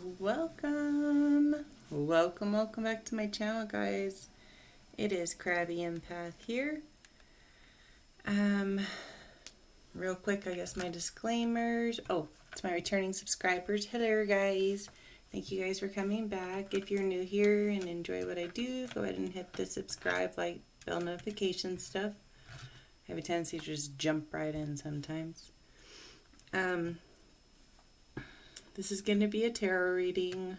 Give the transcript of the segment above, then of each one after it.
Welcome back to my channel, guys. It is Crabby Empath here. Real quick, I guess my disclaimers. Oh, it's my returning subscribers. Hello, guys. Thank you guys for coming back. If you're new here and enjoy what I do, go ahead and hit the subscribe, like, bell notification stuff. I have a tendency to just jump right in sometimes. This is going to be a tarot reading.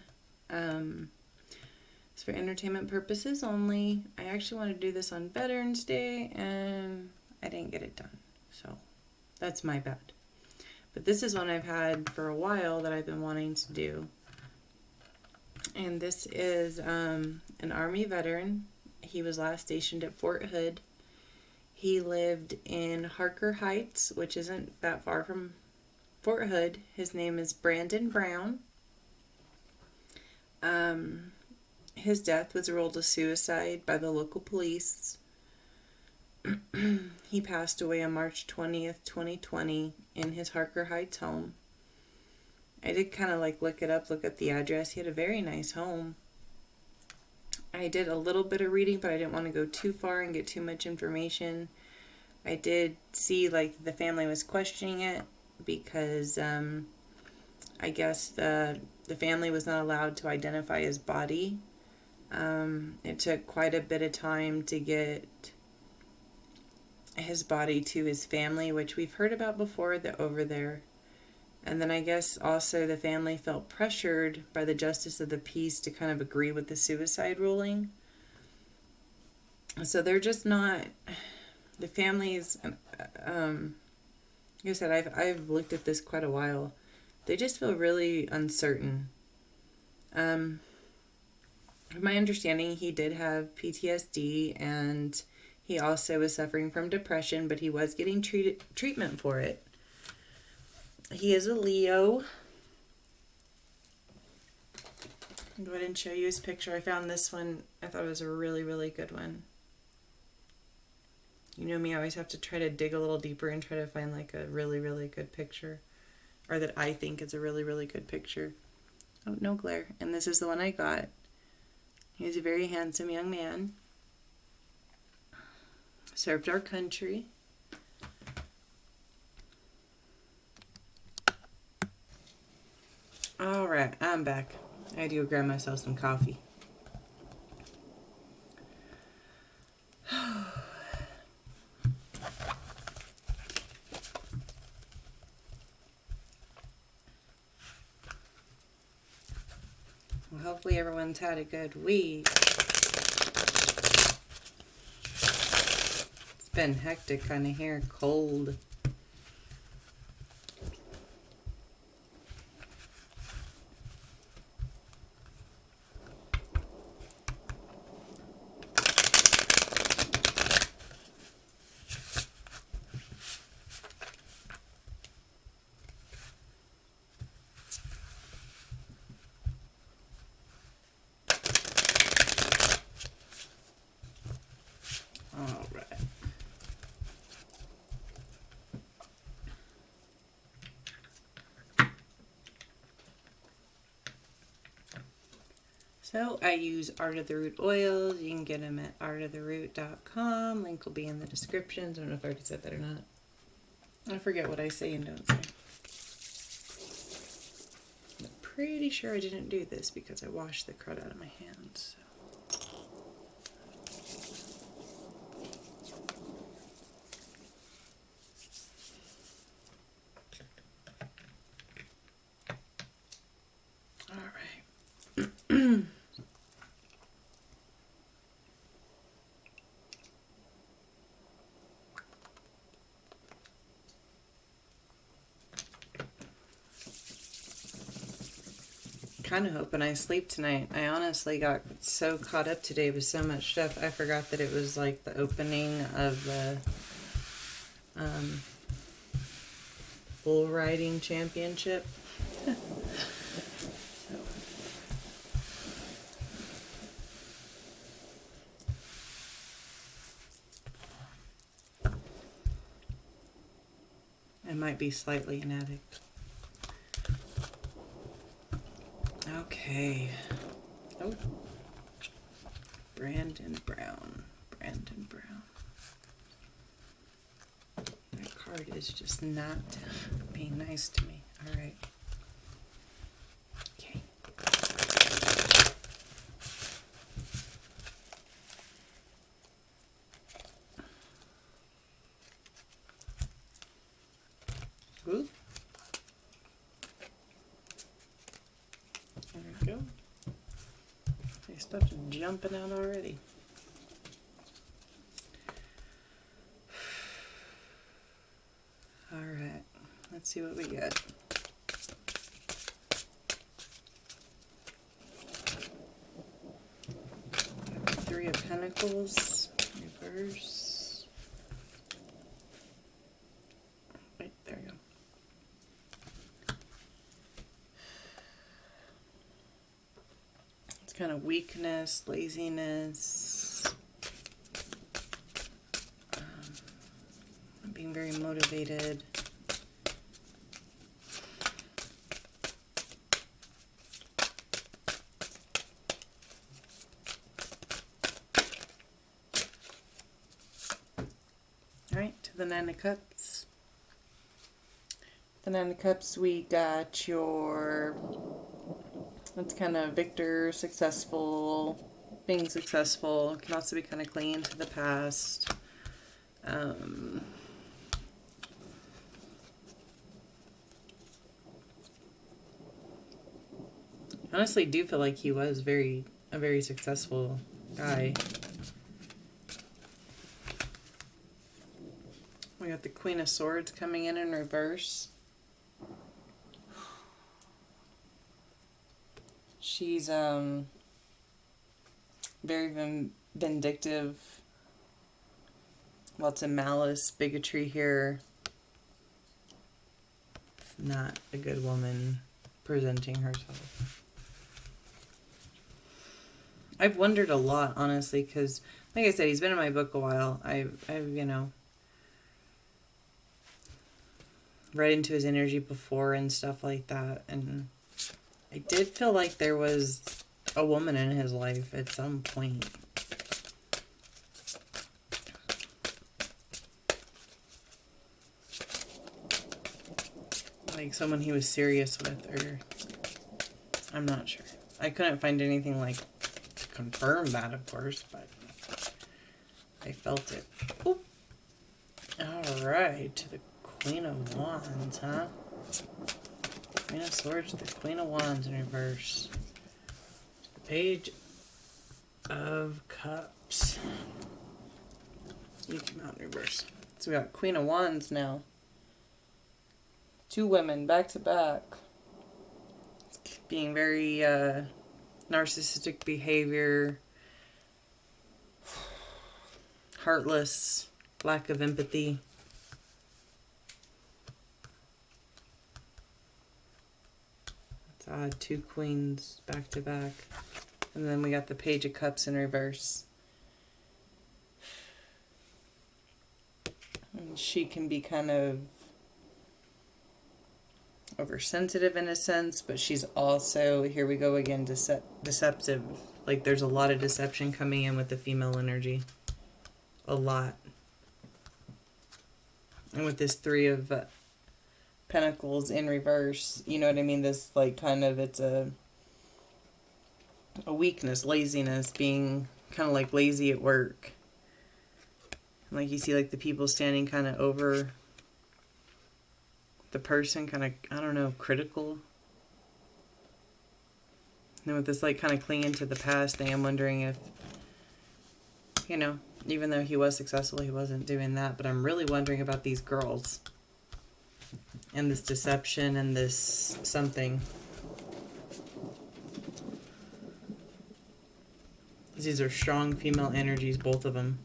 It's for entertainment purposes only. I actually want to do this on Veterans Day, and I didn't get it done. So, that's my bad. But this is one I've had for a while that I've been wanting to do. And this is an Army veteran. He was last stationed at Fort Hood. He lived in Harker Heights, which isn't that far from Fort Hood. His name is Brandon Brown. His death was ruled a suicide by the local police. He passed away on March 20th, 2020 in his Harker Heights home. I did kind of look at the address. He had a very nice home. I did a little bit of reading, but I didn't want to go too far and get too much information. I did see the family was questioning it because I guess the family was not allowed to identify his body. It took quite a bit of time to get his body to his family, which we've heard about before over there. And then I guess also the family felt pressured by the Justice of the Peace to kind of agree with the suicide ruling. So they're just not, the families, like I said, I've looked at this quite a while. They just feel really uncertain. From my understanding, he did have PTSD, and he also was suffering from depression, but he was getting treatment for it. He is a Leo. I'll go ahead and show you his picture. I found this one. I thought it was a really, really good one. You know me, I always have to try to dig a little deeper and try to find a really, really good picture. Or that I think is a really, really good picture. Oh, no glare. And this is the one I got. He's a very handsome young man. Served our country. Alright, I'm back. I had to go grab myself some coffee. Well, hopefully everyone's had a good week. It's been hectic kind of here, cold. So I use Art of the Root oils. You can get them at artoftheroot.com. Link will be in the description. I don't know if I already said that or not. I forget what I say and don't say. I'm pretty sure I didn't do this because I washed the crud out of my hands. So. Kind of hoping I sleep tonight. I honestly got so caught up today with so much stuff. I forgot that it was the opening of the bull riding championship. I might be slightly an addict. Okay. Oh. Brandon Brown. Brandon Brown. That card is just not being nice to me. All right. Okay. Ooh. There we go. Hey, stuff's jumping out already. All right. Let's see what we get. Three of Pentacles, reverse. Wait, there you go. It's kind of weakness, laziness, being very motivated. The Nine of Cups. The Nine of Cups, we got your, it's kind of victor, successful, being successful. It can also be kind of clinging to the past. I honestly do feel like he was a very successful guy. We got the Queen of Swords coming in reverse. She's very vindictive. Lots of malice, bigotry here. Not a good woman presenting herself. I've wondered a lot, honestly, because, like I said, he's been in my book a while. I've you know, read into his energy before and stuff like that, and I did feel like there was a woman in his life at some point. Like someone he was serious with, or I'm not sure. I couldn't find anything like to confirm that, of course, but I felt it. Oop. All right, to the Queen of Wands, huh? Queen of Swords, the Queen of Wands in reverse. The Page of Cups. You come out in reverse. So we got Queen of Wands now. Two women back to back. Being very narcissistic behavior. Heartless. Lack of empathy. Two queens back to back. And then we got the Page of Cups in reverse. And she can be kind of oversensitive in a sense, but she's also, here we go again, deceptive. Like there's a lot of deception coming in with the female energy. A lot. And with this Three of Pentacles in reverse, you know what I mean? This like kind of, it's a weakness, laziness, being kind of like lazy at work. Like you see like the people standing kind of over the person, kind of, I don't know, critical. And with this like kind of clinging to the past thing, I'm wondering if, you know, even though he was successful, he wasn't doing that. But I'm really wondering about these girls. And this deception and this something. These are strong female energies, both of them.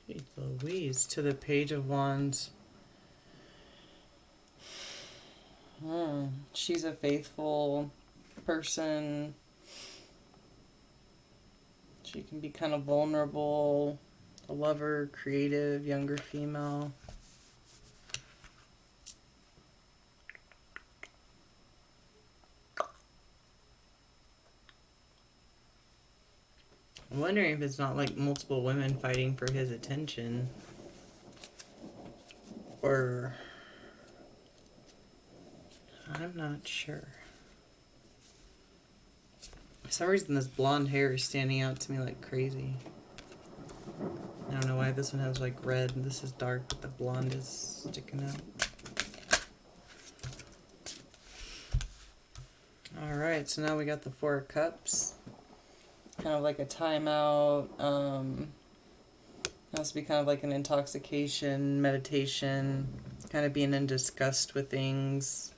Jeez Louise, to the Page of Wands. She's a faithful person. She can be kind of vulnerable, a lover, creative, younger female. I'm wondering if it's not like multiple women fighting for his attention. Or... I'm not sure. For some reason this blonde hair is standing out to me like crazy. I don't know why this one has like red and this is dark, but the blonde is sticking out. Alright, so now we got the Four of Cups. Kind of like a timeout. It has to be kind of like an intoxication, meditation, kind of being in disgust with things.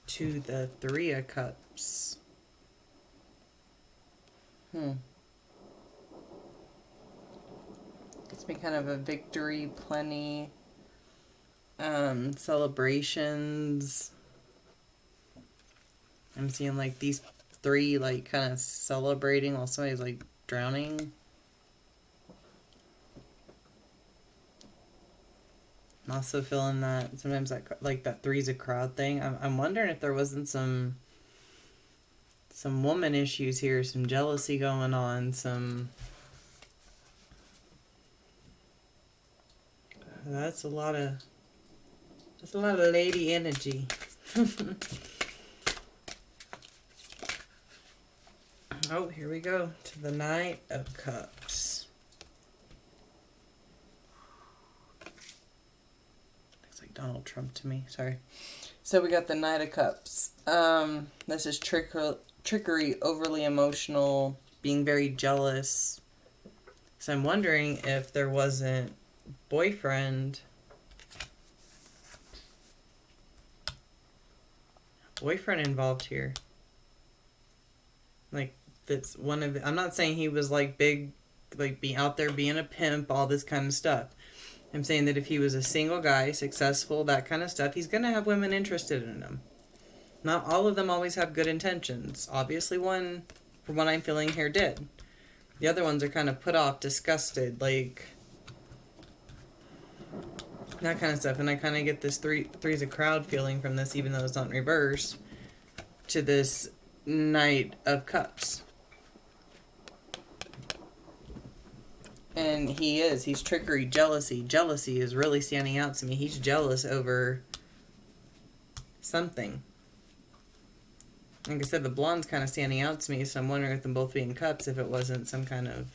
To the Three of Cups. It's been kind of a victory, plenty, celebrations. I'm seeing like these three like kind of celebrating while somebody's like drowning. I'm also feeling that sometimes that like that three's a crowd thing. I'm wondering if there wasn't some woman issues here, some jealousy going on, some... That's a lot of lady energy. Oh, here we go to the Knight of Cups. Looks like Donald Trump to me. Sorry. So we got the Knight of Cups. This is trickery, overly emotional, being very jealous. So I'm wondering if there wasn't boyfriend involved here. Like, that's one of the, I'm not saying he was like big, like be out there being a pimp, all this kind of stuff. I'm saying that if he was a single guy, successful, that kind of stuff, he's going to have women interested in him. Not all of them always have good intentions. Obviously one, from what I'm feeling here, did. The other ones are kind of put off, disgusted, like that kind of stuff. And I kind of get this three's a crowd feeling from this, even though it's not in reverse, to this Knight of Cups. And he's trickery, jealousy. Jealousy is really standing out to me. He's jealous over something. Like I said, the blonde's kind of standing out to me, so I'm wondering if them both being cups, if it wasn't some kind of...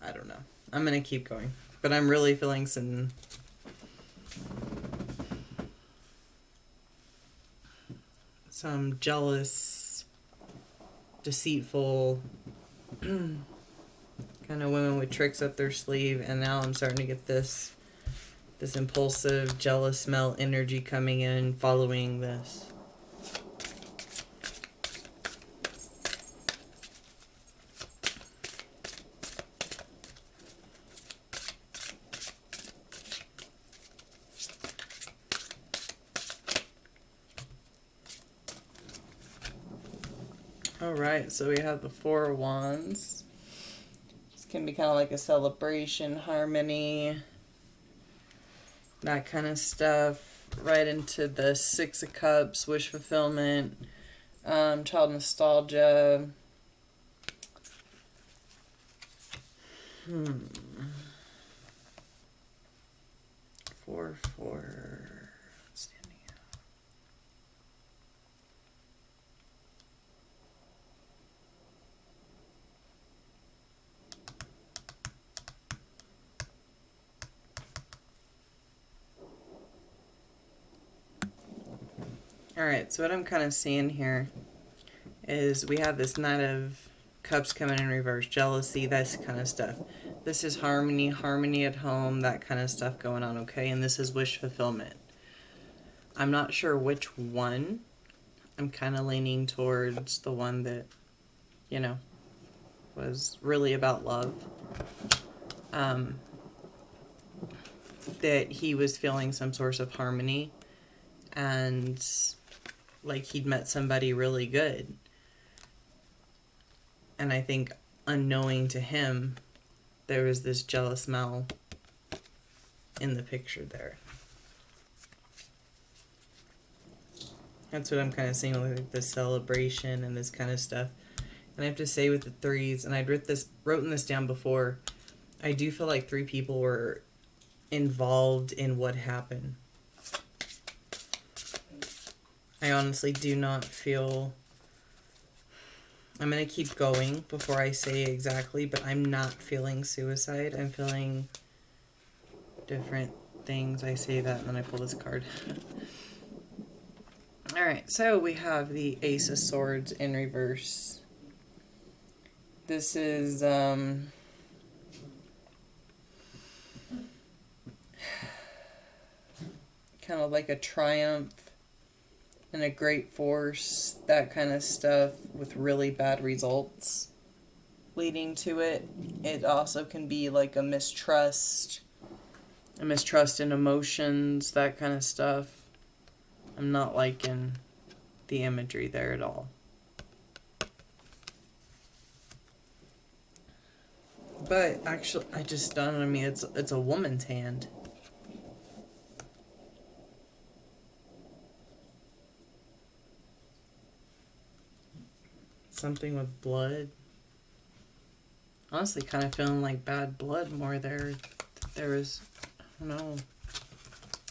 I don't know. I'm going to keep going. But I'm really feeling some jealous, deceitful kind of women with tricks up their sleeve, and now I'm starting to get this impulsive, jealous male energy coming in following this. Alright, so we have the Four of Wands. This can be kind of like a celebration, harmony, that kind of stuff. Right into the Six of Cups, wish fulfillment, child nostalgia. 4, 4. Standing out. Alright, so what I'm kind of seeing here is we have this Knight of Cups coming in reverse, jealousy, that kind of stuff. This is harmony at home, that kind of stuff going on, okay? And this is wish fulfillment. I'm not sure which one. I'm kind of leaning towards the one that, you know, was really about love. that he was feeling some source of harmony and like he'd met somebody really good. And I think unknowing to him, there was this jealous Mel in the picture there. That's what I'm kind of seeing with like the celebration and this kind of stuff. And I have to say with the threes, and I'd written this down before, I do feel like 3 people were involved in what happened. I honestly do not feel... I'm going to keep going before I say exactly, but I'm not feeling suicide. I'm feeling different things. I say that and then I pull this card. Alright, so we have the Ace of Swords in reverse. This is, kind of like a triumph and a great force, that kind of stuff, with really bad results leading to it. It also can be like a mistrust in emotions, that kind of stuff. I'm not liking the imagery there at all. But actually, I just don't know. I mean, it's a woman's hand. Something with blood. Honestly, kind of feeling like bad blood more there. There is, I don't know.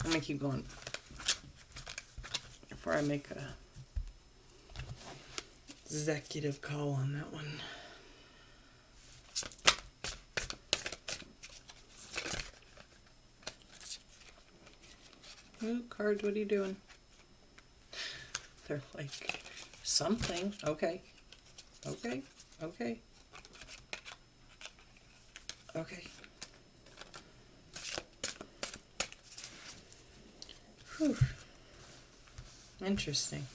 I'm gonna keep going before I make a executive call on that one. Ooh, cards, what are you doing? They're like, something. Okay. Okay. Okay. Okay. Whew. Interesting.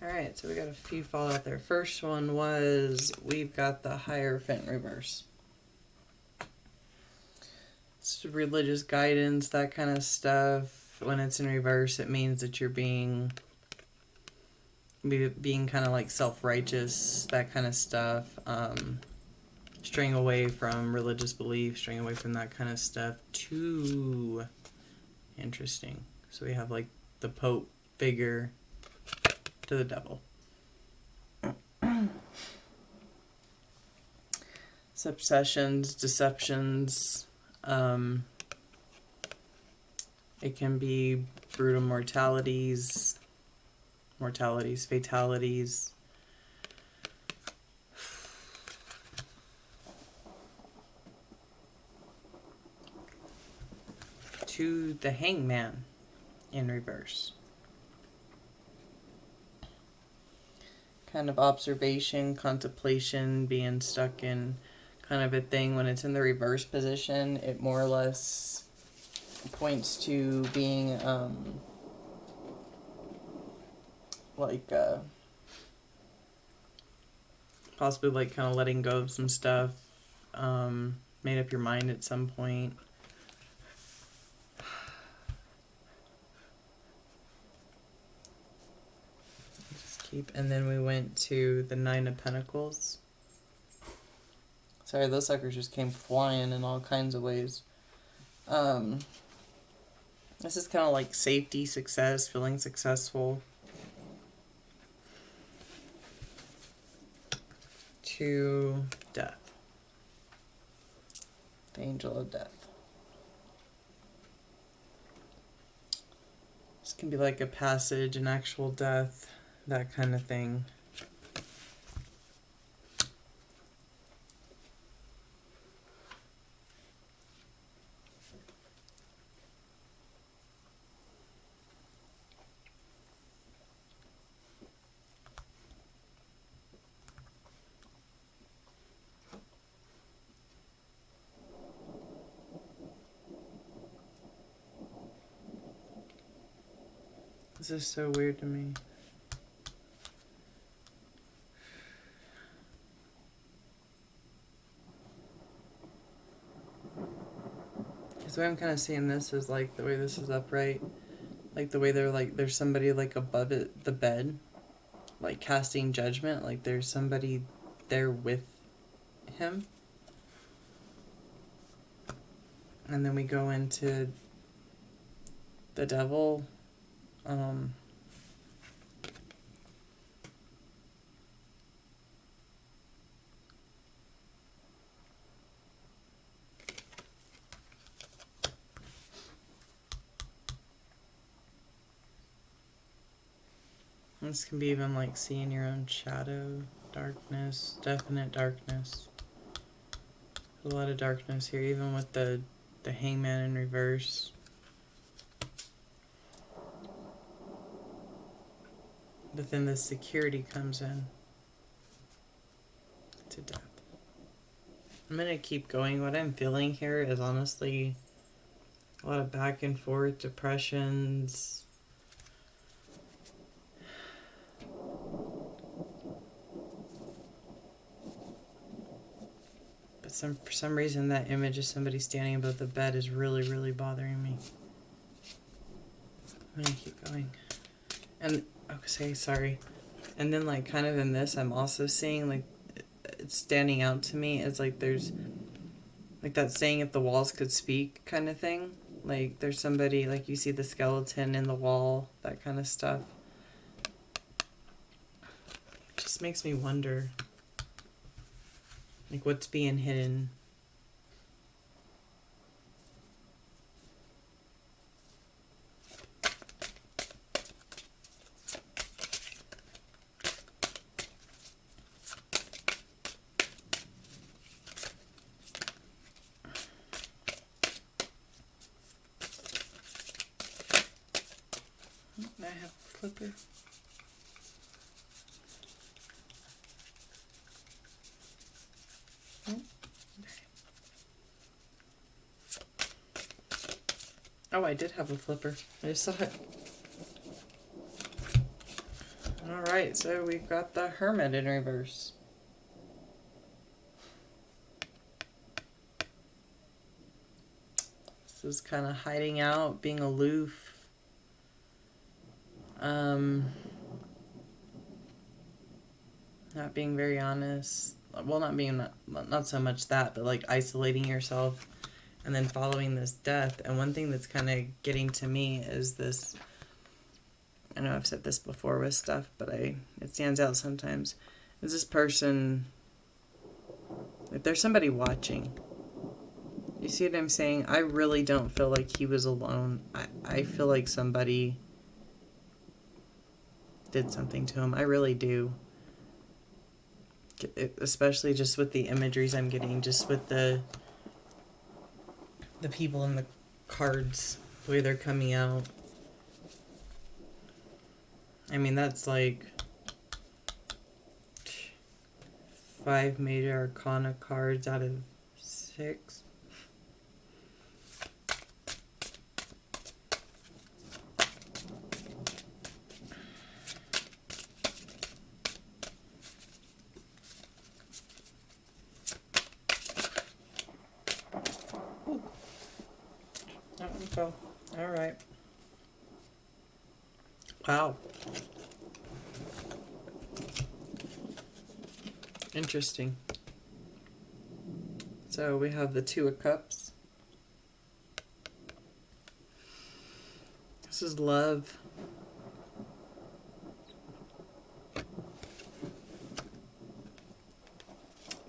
Alright, so we got a few fall out there. First one was, we've got the Hierophant Reverse. It's religious guidance, that kind of stuff. When it's in reverse, it means that you're being kind of like self-righteous, that kind of stuff. Straying away from religious beliefs, straying away from that kind of stuff. Too interesting. So we have like the Pope figure to the devil. Obsessions, deceptions. It can be brutal fatalities. To the Hangman in reverse. Kind of observation, contemplation, being stuck in kind of a thing. When it's in the reverse position, it more or less points to being possibly like kind of letting go of some stuff, made up your mind at some point. And then we went to the Nine of Pentacles. Sorry, those suckers just came flying in all kinds of ways. This is kind of like safety, success, feeling successful. To death. The Angel of Death. This can be like a passage, an actual death, that kind of thing. This is so weird to me. Because So I'm kind of seeing this as like the way this is upright, like the way they're like there's somebody like above it, the bed, like casting judgment, like there's somebody there with him. And then we go into the devil. This can be even like seeing your own shadow, darkness, definite darkness. A lot of darkness here, even with the hangman in reverse. But then the security comes in to death. I'm going to keep going. What I'm feeling here is honestly a lot of back and forth, depressions. But for some reason that image of somebody standing above the bed is really, really bothering me. I'm going to keep going. And, okay, sorry. And then like kind of in this, I'm also seeing like it's standing out to me as like there's like that saying if the walls could speak kind of thing. Like there's somebody, like you see the skeleton in the wall, that kind of stuff. It just makes me wonder like what's being hidden. I have a flipper. Oh, I did have a flipper. I just saw it. Alright, so we've got the Hermit in reverse. This is kind of hiding out, being aloof. Not being very honest. Well, not so much that, but like isolating yourself and then following this death. And one thing that's kind of getting to me is this, I know I've said this before with stuff, but it stands out sometimes, is this person, if there's somebody watching, you see what I'm saying? I really don't feel like he was alone. I feel like somebody did something to him. I really do. Especially just with the imageries I'm getting, just with the people in the cards, the way they're coming out. I mean, that's like 5 major arcana cards out of 6. That one fell. All right. Wow. Interesting. So we have the Two of Cups. This is love.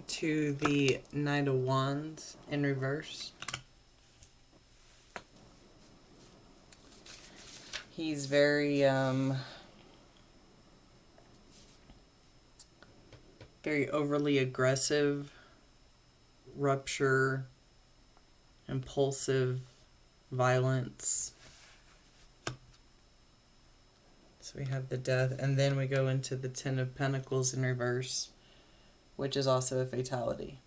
To the Knight of Wands in reverse. He's very, very overly aggressive, rupture, impulsive, violence. So we have the Death, and then we go into the Ten of Pentacles in reverse, which is also a fatality.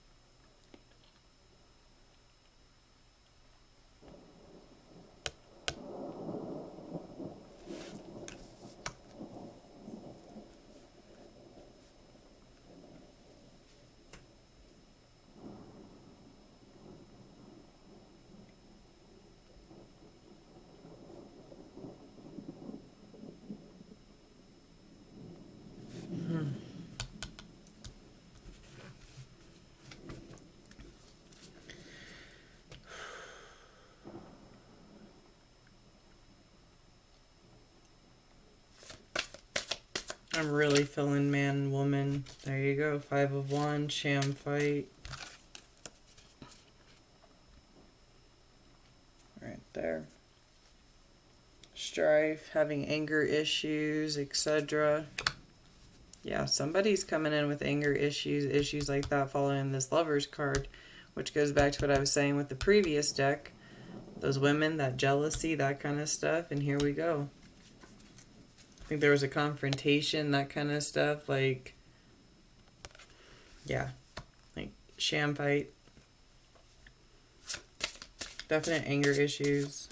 I'm really feeling man and woman. There you go. 5 of Wands, sham fight. Right there. Strife, having anger issues, etc. Yeah, somebody's coming in with anger issues like that following this Lover's card, which goes back to what I was saying with the previous deck. Those women, that jealousy, that kind of stuff, and here we go. I think there was a confrontation, that kind of stuff, like, yeah, like sham fight. Definite anger issues.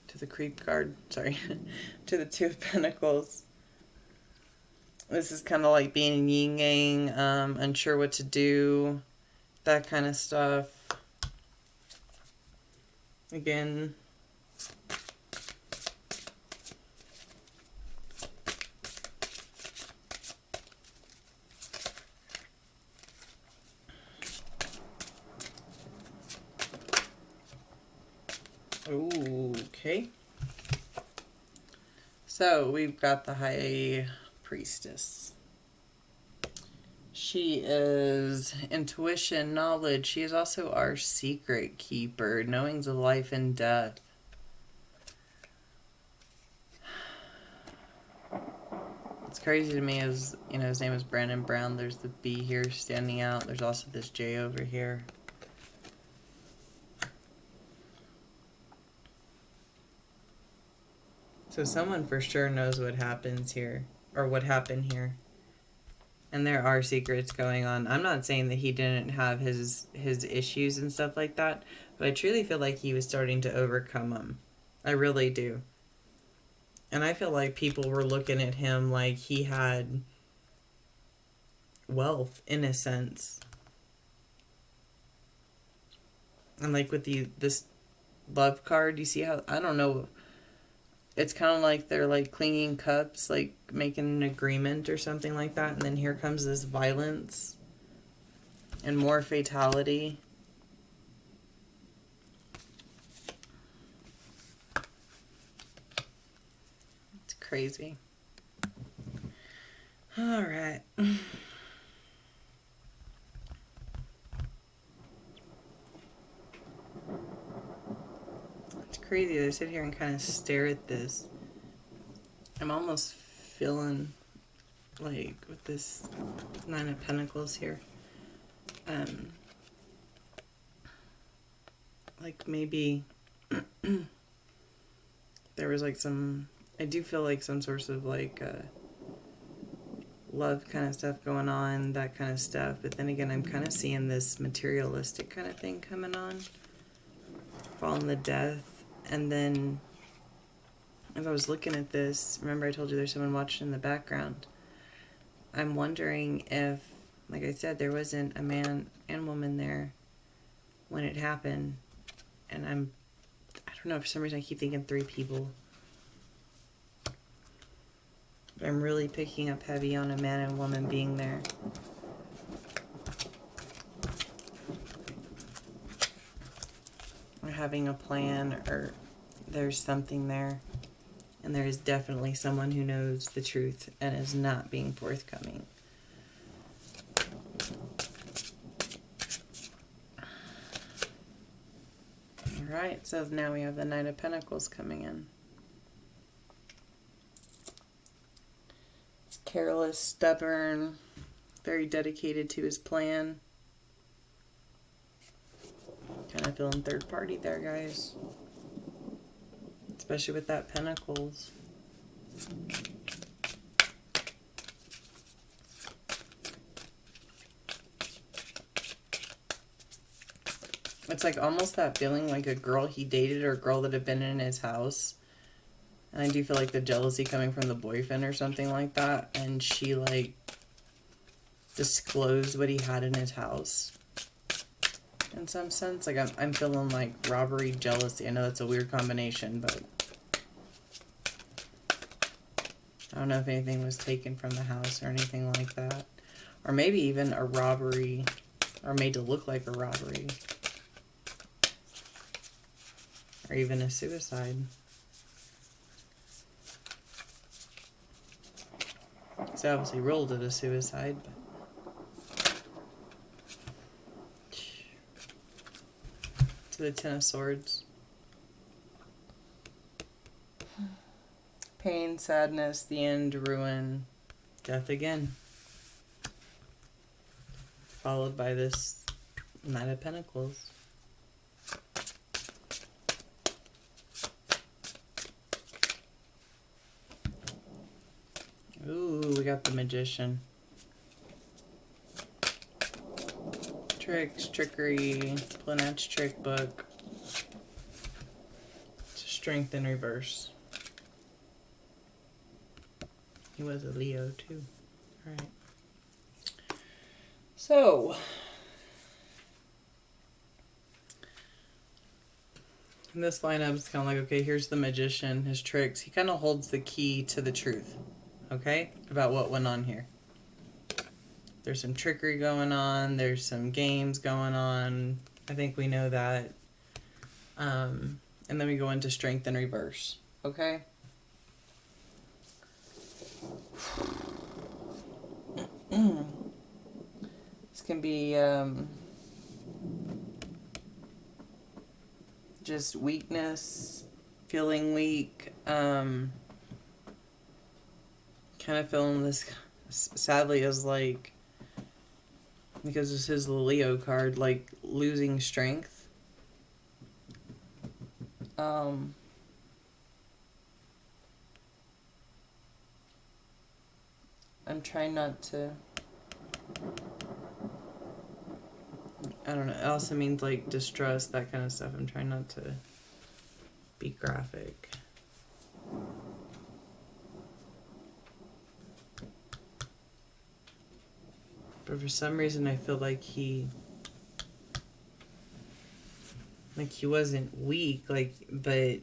To the creep card, sorry, to the 2 of Pentacles. This is kind of like being yin-yang, unsure what to do, that kind of stuff. Again, okay. So we've got the High Priestess. She is intuition, knowledge. She is also our secret keeper, knowings of life and death. What's crazy to me is, you know, his name is Brandon Brown. There's the B here standing out. There's also this J over here. So someone for sure knows what happens here, or what happened here. And there are secrets going on. I'm not saying that he didn't have his issues and stuff like that, but I truly feel like he was starting to overcome them. I really do. And I feel like people were looking at him like he had wealth, in a sense. And like with this love card, you see how, I don't know, it's kind of like they're like clinging cups, like making an agreement or something like that. And then here comes this violence and more fatality. It's crazy. All right. Crazy to sit here and kind of stare at this. I'm almost feeling like with this 9 of Pentacles here, like maybe there was like some, I do feel like some sorts of like love kind of stuff going on, that kind of stuff, but then again I'm kind of seeing this materialistic kind of thing coming on, following the death. And then, as I was looking at this, remember I told you there's someone watching in the background. I'm wondering if, like I said, there wasn't a man and woman there when it happened. And I don't know, for some reason I keep thinking 3 people. But I'm really picking up heavy on a man and woman being there. Or having a plan, or there's something there. And there is definitely someone who knows the truth and is not being forthcoming. Alright, so now we have the Knight of Pentacles coming in. It's careless, stubborn, very dedicated to his plan. Kind of feeling third party there, guys. Especially with that Pentacles. It's like almost that feeling like a girl he dated or a girl that had been in his house. And I do feel like the jealousy coming from the boyfriend or something like that. And she like disclosed what he had in his house. In some sense, like I'm feeling like robbery, jealousy. I know that's a weird combination, but I don't know if anything was taken from the house or anything like that. Or maybe even a robbery, or made to look like a robbery. or even a suicide. So obviously ruled it a suicide, but to the Ten of Swords. Pain, sadness, the end, ruin, death again. Followed by this Knight of Pentacles. Ooh, we got the Magician. Tricks, trickery, Planet's trick book. Strength in reverse. He was a Leo too. Alright. So, in this lineup, it's kind of like, okay, here's the Magician, his tricks. He kind of holds the key to the truth, okay, about what went on here. There's some trickery going on. There's some games going on. I think we know that. And then we go into Strength in reverse, okay? This can be just weakness, feeling weak, kind of feeling this, sadly, as like, because this is the Leo card, like losing strength. I'm trying not to, I don't know, it also means like distrust, that kind of stuff. I'm trying not to be graphic. But for some reason I feel like he wasn't weak, like, but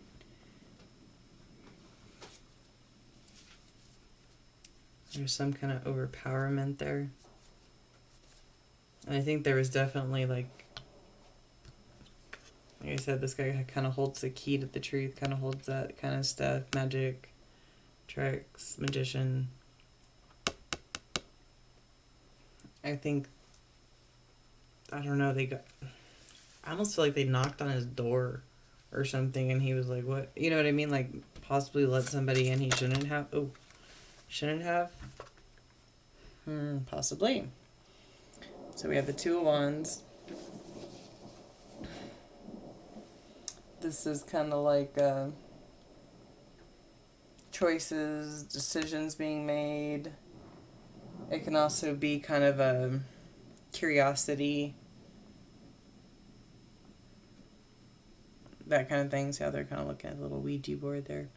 there's some kind of overpowerment there. And I think there was definitely, like I said, this guy kind of holds the key to the truth, kind of holds that kind of stuff. Magic, tricks, magician. I think, I don't know, I almost feel like they knocked on his door or something and he was like, what? You know what I mean? Like, possibly let somebody in he shouldn't have. Oh, shouldn't have? Possibly. So we have the Two of Wands. This is kind of like choices, decisions being made. It can also be kind of a curiosity, that kind of thing. So they're kind of looking at a little Ouija board there,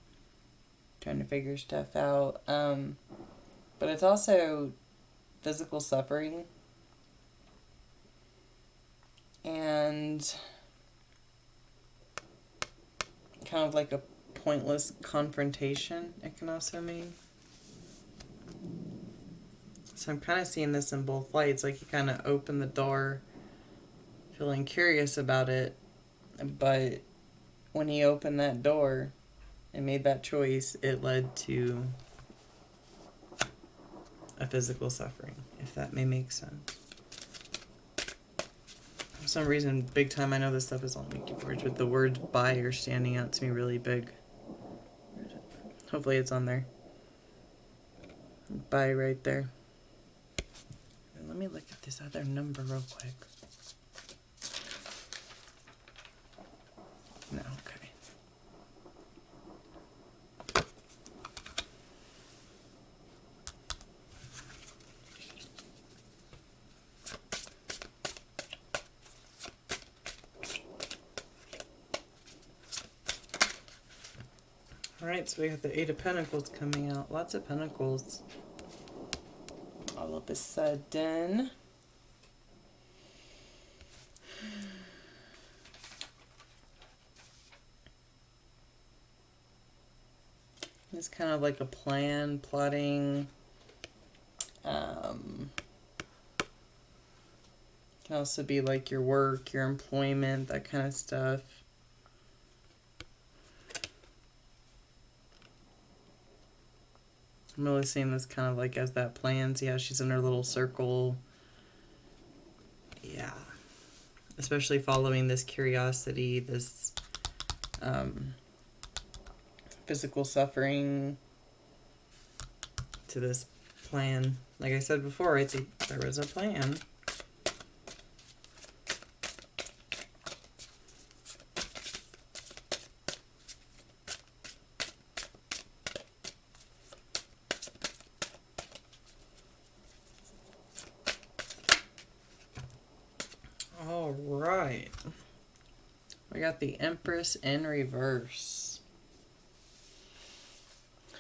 trying to figure stuff out. But it's also physical suffering and kind of like a pointless confrontation, it can also mean. So I'm kind of seeing this in both lights, like he kind of opened the door feeling curious about it, but when he opened that door and made that choice, it led to a physical suffering, if that may make sense. For some reason, big time, I know this stuff is on Ouija boards, but the word buy are standing out to me really big. Hopefully it's on there. Buy right there. And let me look at this other number real quick. No, okay. Alright, so we have the Eight of Pentacles coming out. Lots of Pentacles. All of a sudden. It's kind of like a plan, plotting. Can also be like your work, your employment, that kind of stuff. I'm really seeing this kind of like as that plan. See how she's in her little circle. Yeah. Especially following this curiosity, this physical suffering to this plan. Like I said before, there was a plan. All right. We got the Empress in reverse.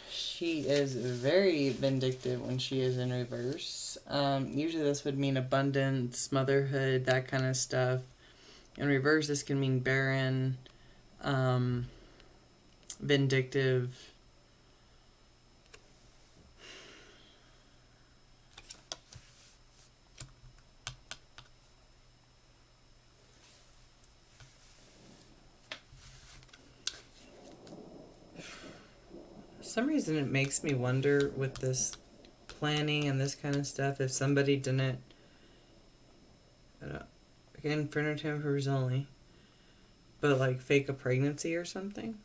She is very vindictive when she is in reverse. Usually this would mean abundance, motherhood, that kind of stuff. In reverse, this can mean barren, vindictive. For some reason it makes me wonder with this planning and this kind of stuff if somebody didn't, again, for entertainment purposes only, but like fake a pregnancy or something.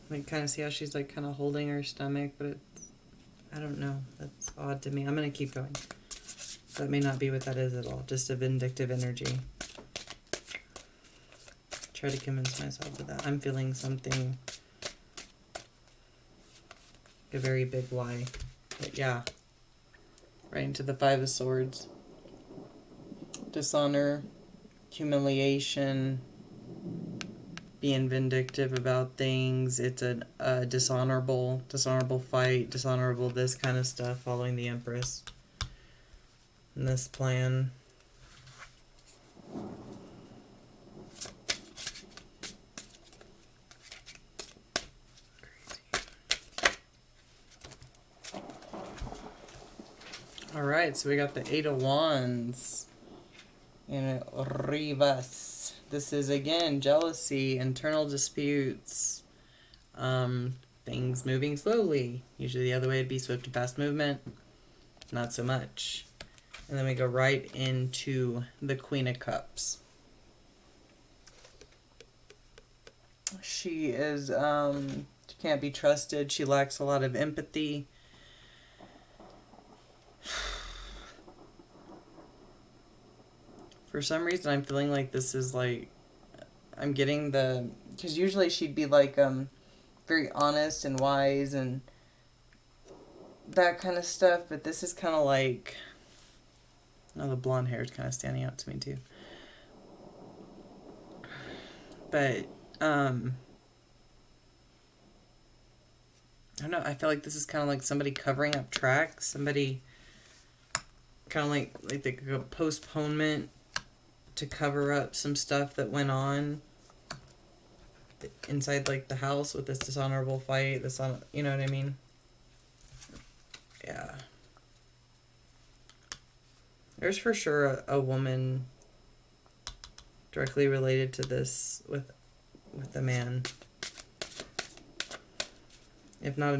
Like kind of see how she's like kind of holding her stomach, but I don't know. That's odd to me. I'm going to keep going. That may not be what that is at all. Just a vindictive energy. Try to convince myself of that. I'm feeling something, a very big lie. But yeah, right into the Five of Swords. Dishonor, humiliation, being vindictive about things. It's a dishonorable fight, dishonorable this kind of stuff following the Empress. And this plan. Alright, so we got the Eight of Wands in reverse. This is, again, jealousy, internal disputes, things moving slowly. Usually the other way would be swift and fast movement. Not so much. And then we go right into the Queen of Cups. She is, she can't be trusted. She lacks a lot of empathy. For some reason, I'm feeling like this is like, I'm getting the, because usually she'd be like, very honest and wise and that kind of stuff, but this is kind of like, oh, the blonde hair is kind of standing out to me too. But, I don't know, I feel like this is kind of like somebody covering up tracks, somebody kind of like the postponement to cover up some stuff that went on inside like the house with this dishonorable fight, you know what I mean? Yeah. There's for sure a woman directly related to this with the man. If not,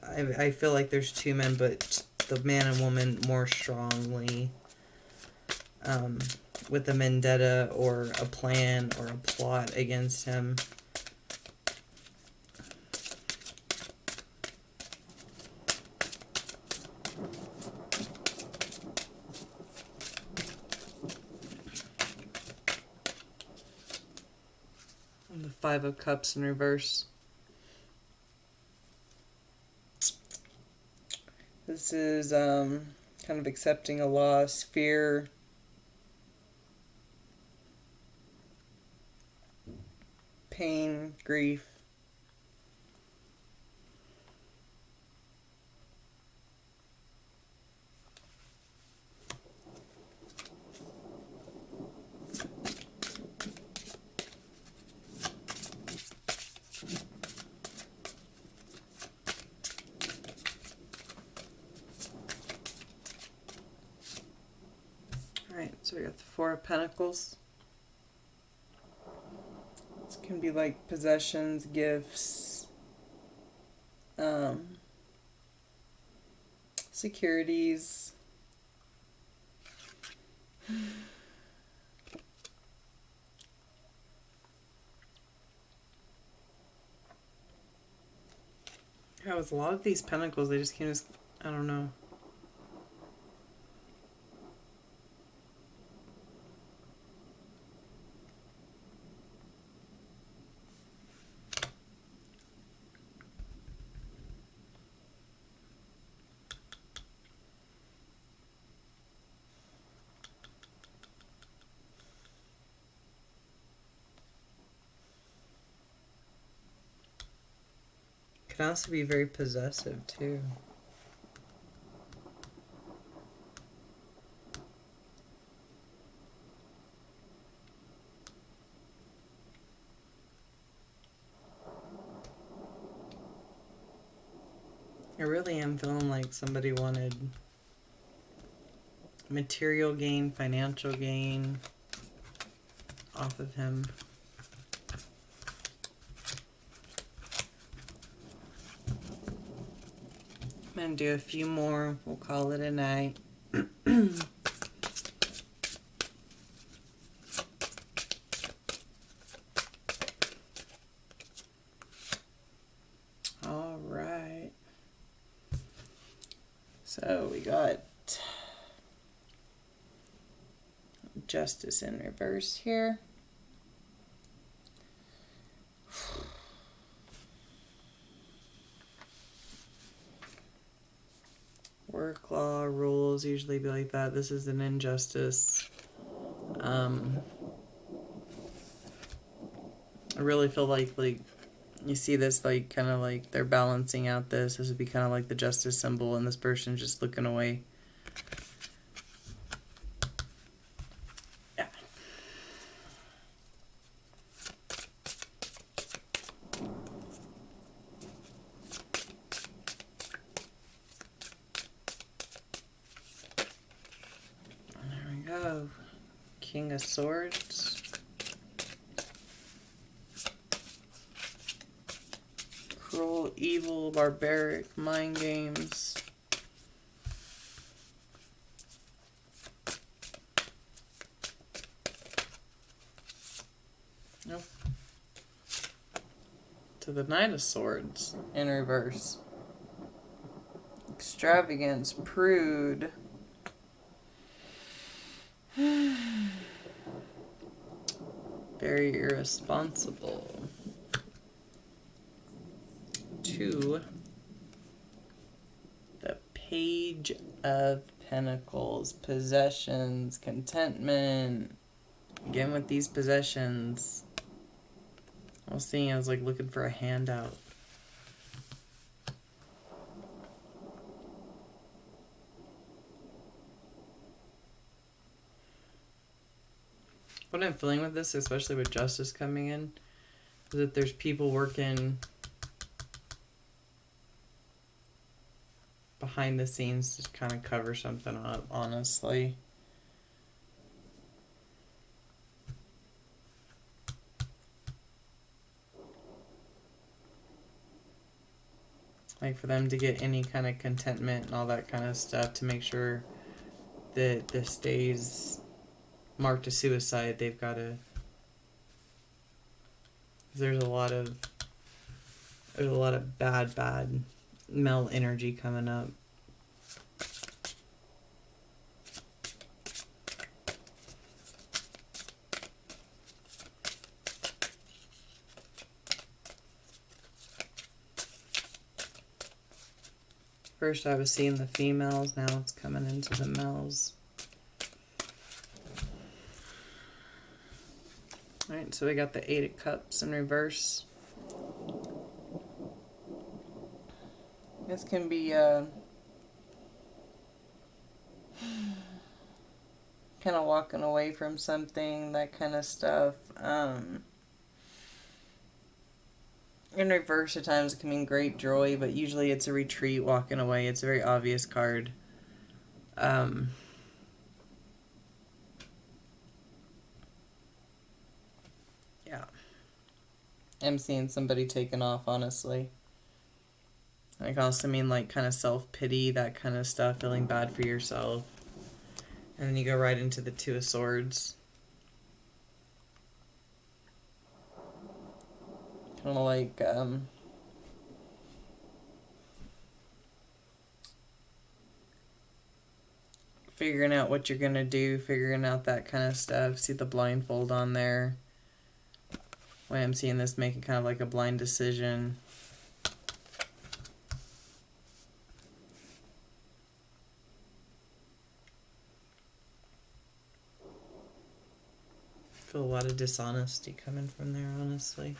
I feel like there's two men, but the man and woman more strongly with a vendetta or a plan or a plot against him. And the Five of Cups in reverse. This is kind of accepting a loss, fear, pain, grief. Alright, so we got the Four of Pentacles. Can be like possessions, gifts, securities. Yeah, with a lot of these pentacles, they just came as, I don't know. Can also be very possessive too. I really am feeling like somebody wanted material gain, financial gain off of him. I'm going to do a few more. We'll call it a night. All right. So we got Justice in reverse here. Work law rules usually be like that. This is an injustice. I really feel like you see this like kind of like they're balancing out this. This would be kind of like the justice symbol, and this person's just looking away. Yeah. There we go. King of Swords. Cruel, evil, barbaric, mind games. Nope. To the Knight of Swords in reverse. Extravagance, prude. Very irresponsible. To the Page of Pentacles, possessions, contentment. Again with these possessions, I was like looking for a handout. What I'm feeling with this, especially with justice coming in, is that there's people working behind the scenes to kind of cover something up, honestly. Like for them to get any kind of contentment and all that kind of stuff, to make sure that this stays marked as suicide, they've got to... There's a lot of bad male energy coming up. First I was seeing the females, now it's coming into the males. Alright, so we got the Eight of Cups in reverse. This can be kind of walking away from something, that kind of stuff. In reverse at times it can mean great joy, but usually it's a retreat, walking away. It's a very obvious card. Yeah. I'm seeing somebody taken off, honestly. I can also mean like kind of self-pity, that kind of stuff, feeling bad for yourself. And then you go right into the Two of Swords. Kind of like, figuring out what you're going to do, figuring out that kind of stuff. See the blindfold on there. Why I'm seeing this, making kind of like a blind decision. Feel a lot of dishonesty coming from there, honestly.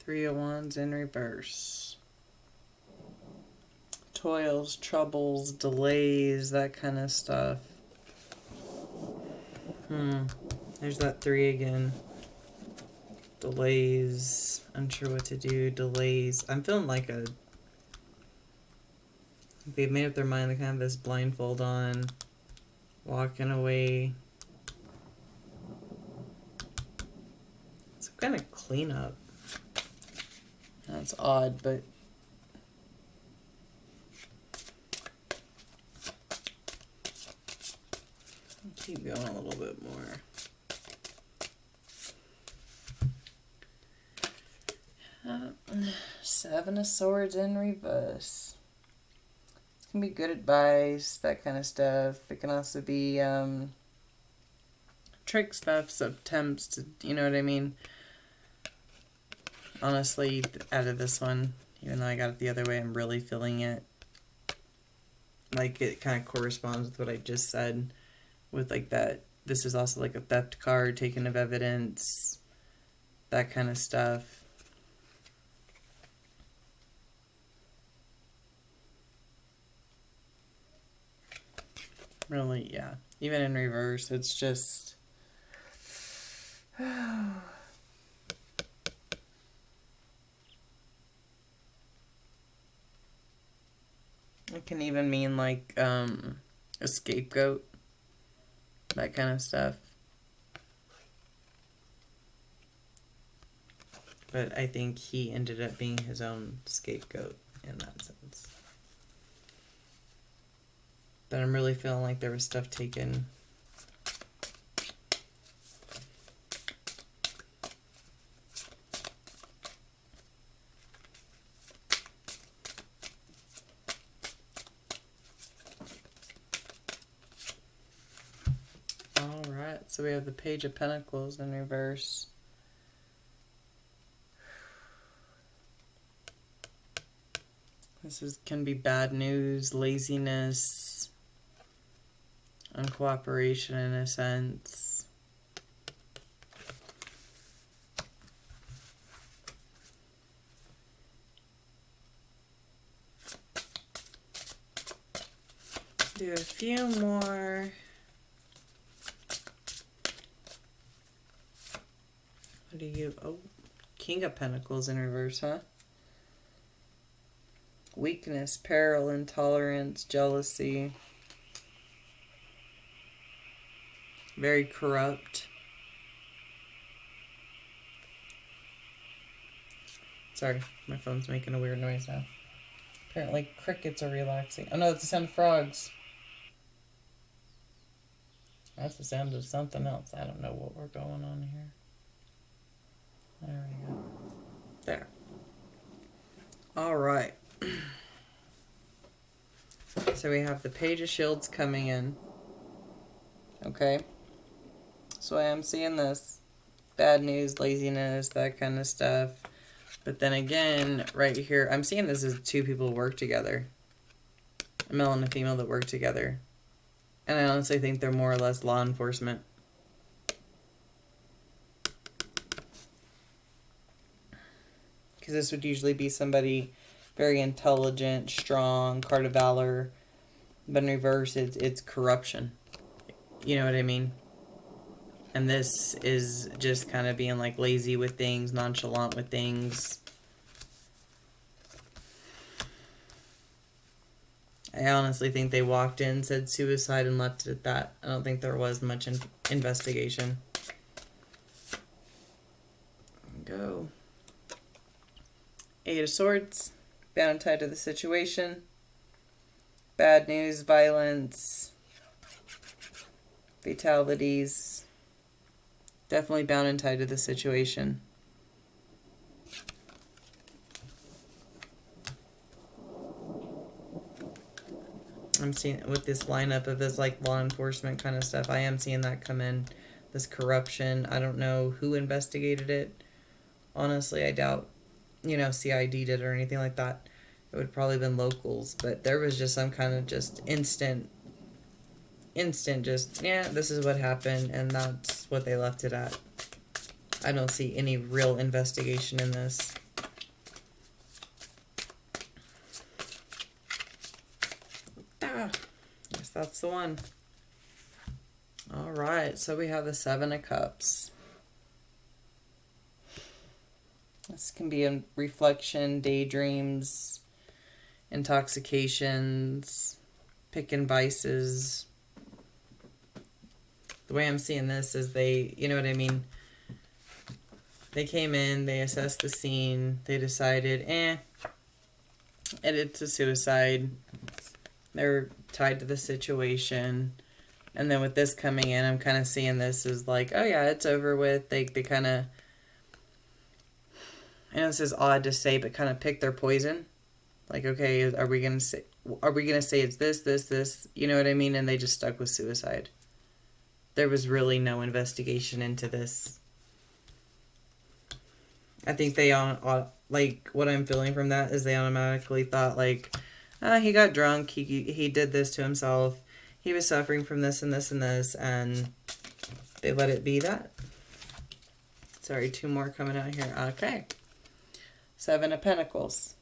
Three of Wands in reverse. Toils, troubles, delays, that kind of stuff. There's that 3 again. Delays, unsure what to do, delays. I'm feeling like they've made up their mind, they kind of have this blindfold on, walking away. Some kind of cleanup. That's odd, but keep going a little bit more. Seven of Swords in reverse. It can be good advice, that kind of stuff. It can also be trick stuff, attempts to, you know what I mean? Honestly, out of this one, even though I got it the other way, I'm really feeling it. Like, it kind of corresponds with what I just said. With, like, that, this is also like a theft card, taking of evidence, that kind of stuff. Really, yeah. Even in reverse, it's just... It can even mean like a scapegoat, that kind of stuff. But I think he ended up being his own scapegoat in that sense. But I'm really feeling like there was stuff taken. Alright, so we have the Page of Pentacles in reverse. Can be bad news, laziness, uncooperation in a sense. Do a few more. What do you... Oh, King of Pentacles in reverse, huh? Weakness, peril, intolerance, jealousy. Very corrupt. Sorry, my phone's making a weird noise now. Apparently crickets are relaxing. Oh no, it's the sound of frogs. That's the sound of something else. I don't know what we're going on here. There we go. There. Alright. So we have the Page of Shields coming in. Okay. So I am seeing this. Bad news, laziness, that kind of stuff. But then again, right here, I'm seeing this as two people who work together. A male and a female that work together. And I honestly think they're more or less law enforcement. Because this would usually be somebody very intelligent, strong, card of valor. But in reverse, it's corruption. You know what I mean? And this is just kind of being like lazy with things, nonchalant with things. I honestly think they walked in, said suicide, and left it at that. I don't think there was much investigation. Go. Eight of Swords. Bound and tied to the situation. Bad news, violence, fatalities. Definitely bound and tied to the situation. I'm seeing with this lineup of this like law enforcement kind of stuff, I am seeing that come in. This corruption. I don't know who investigated it. Honestly, I doubt, CID did it or anything like that. It would probably have been locals, but there was just some kind of just instant just, yeah, this is what happened, and that's what they left it at. I don't see any real investigation in this. Yes, that's the one. All right, so we have the Seven of Cups. This can be a reflection, daydreams, intoxications, picking vices. The way I'm seeing this is they, you know what I mean? They came in, they assessed the scene, they decided, it's a suicide. They're tied to the situation. And then with this coming in, I'm kind of seeing this as like, oh yeah, it's over with. They kind of, I know this is odd to say, but kind of pick their poison. Like, okay, are we gonna say it's this? You know what I mean? And they just stuck with suicide. There was really no investigation into this. I think they like what I'm feeling from that is they automatically thought like, he got drunk. He did this to himself. He was suffering from this and this and this, and they let it be that. Sorry, two more coming out here. Okay. Seven of Pentacles.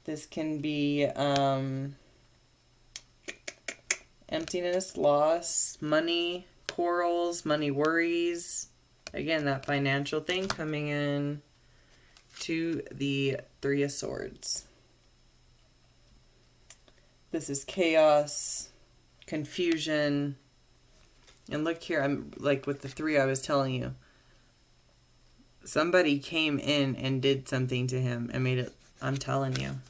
This can be emptiness, loss, money, quarrels, money worries. Again, that financial thing coming in to the Three of Swords. This is chaos, confusion. And look here, I'm like with the three I was telling you. Somebody came in and did something to him and made it, I'm telling you.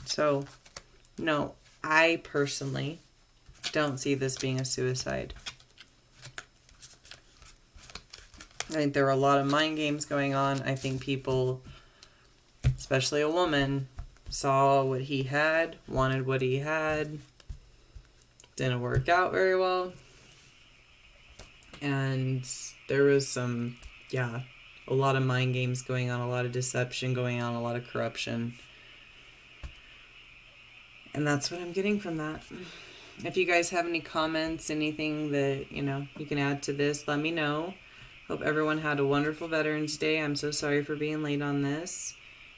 So, no, I personally don't see this being a suicide. I think there were a lot of mind games going on. I think people, especially a woman, saw what he had, wanted what he had, didn't work out very well. And there was some, a lot of mind games going on, a lot of deception going on, a lot of corruption. And that's what I'm getting from that. If you guys have any comments, anything that, you can add to this, let me know. Hope everyone had a wonderful Veterans Day. I'm so sorry for being late on this.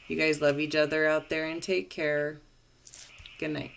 You guys love each other out there and take care. Good night.